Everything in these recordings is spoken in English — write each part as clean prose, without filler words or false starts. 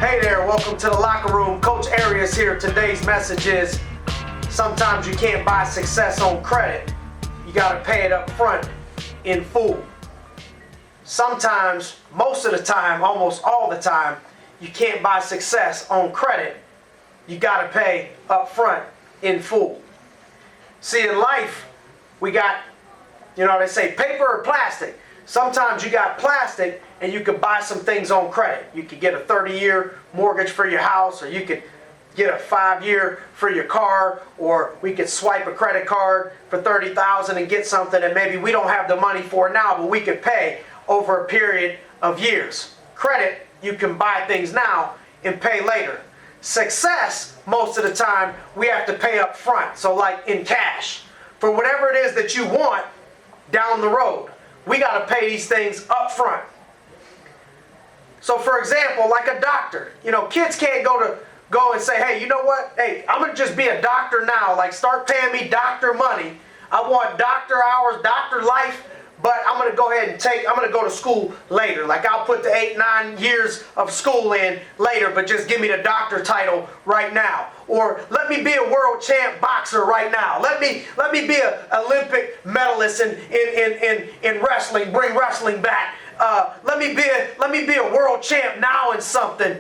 Hey there, welcome to the locker room. Coach Arias here. Today's message is sometimes you can't buy success on credit. You got to pay it up front in full. Sometimes, most of the time, almost all the time, you can't buy success on credit. You got to pay up front in full. See, in life, we got, they say paper or plastic. Sometimes you got plastic and you could buy some things on credit. You could get a 30-year mortgage for your house, or you could get a 5-year for your car, or we could swipe a credit card for $30,000 and get something that maybe we don't have the money for now, but we could pay over a period of years. Credit, you can buy things now and pay later. Success, most of the time, we have to pay up front. So like in cash, for whatever it is that you want down the road, we got to pay these things up front. So for example, like a doctor, kids can't go and say, hey, you know what? Hey, I'm going to just be a doctor now. Like, start paying me doctor money. I want doctor hours, doctor life, but I'm going to go ahead and I'm going to go to school later. Like, I'll put the 8-9 years of school in later, but just give me the doctor title right now. Or let me be a world champ boxer right now. Let me be an Olympic medalist in wrestling, bring wrestling back. Let me be a world champ now in something,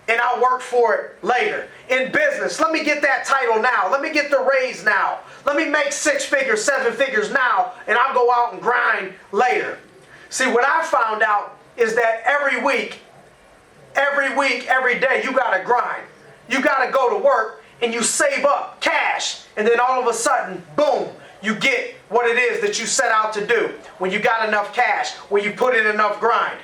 and I'll work for it later. In business, let me get that title now. Let me get the raise now. Let me make 6 figures, 7 figures now, and I'll go out and grind later. See, what I found out is that every week, every day, you got to grind. You got to go to work and you save up cash, and then all of a sudden, boom, you get what it is that you set out to do when you got enough cash, when you put in enough grind.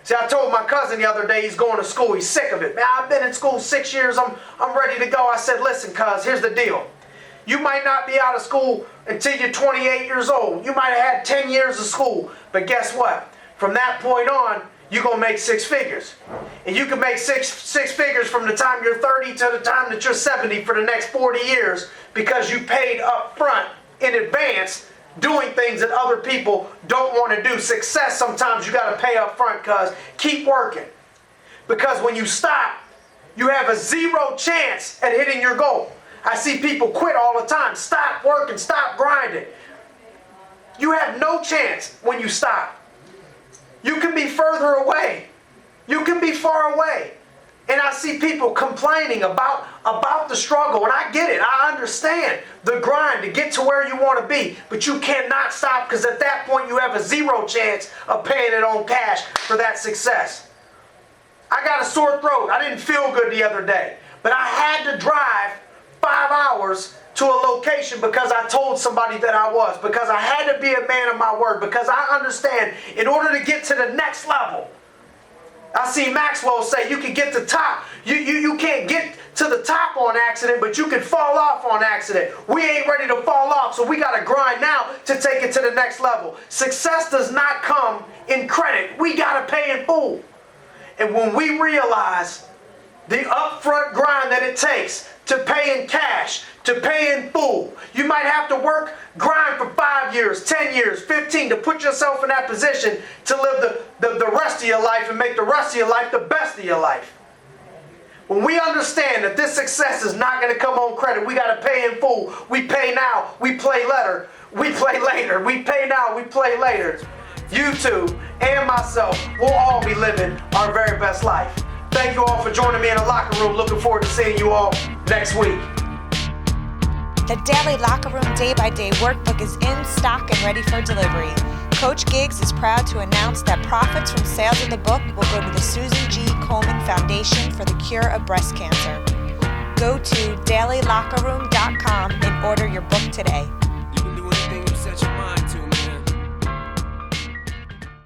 See, I told my cousin the other day, he's going to school. He's sick of it. Man, I've been in school 6 years. I'm ready to go. I said, listen, cuz, here's the deal. You might not be out of school until you're 28 years old. You might have had 10 years of school. But guess what? From that point on, you're going to make 6 figures. And you can make six figures from the time you're 30 to the time that you're 70 for the next 40 years because you paid up front in advance doing things that other people don't want to do. Success, sometimes you got to pay up front, cuz. Keep working. Because when you stop, you have a 0 chance at hitting your goal. I see people quit all the time. Stop working, stop grinding. You have no chance when you stop. You can be further away. You can be far away. And I see people complaining about the struggle, and I get it. I understand the grind to get to where you want to be, but you cannot stop, because at that point you have a 0 chance of paying it on cash for that success. I got a sore throat. I didn't feel good the other day, but I had to drive 5 hours to a location because I told somebody that I was, because I had to be a man of my word, because I understand in order to get to the next level. I see Maxwell say you can get to the top. You can't get to the top on accident, but you can fall off on accident. We ain't ready to fall off, so we got to grind now to take it to the next level. Success does not come in credit. We got to pay in full. And when we realize the upfront grind that it takes to pay in cash, to pay in full, you might have to grind for 5 years, 10 years, 15 to put yourself in that position to live the rest of your life and make the rest of your life the best of your life. When we understand that this success is not going to come on credit, we got to pay in full. We pay now, we play later. We play later. We pay now, we play later. You two and myself will all be living our very best life. Thank you all for joining me in the locker room. Looking forward to seeing you all next week. The Daily Locker Room Day-by-Day Workbook is in stock and ready for delivery. Coach Giggs is proud to announce that profits from sales of the book will go to the Susan G. Komen Foundation for the Cure of Breast Cancer. Go to dailylockerroom.com and order your book today. You can do anything you set your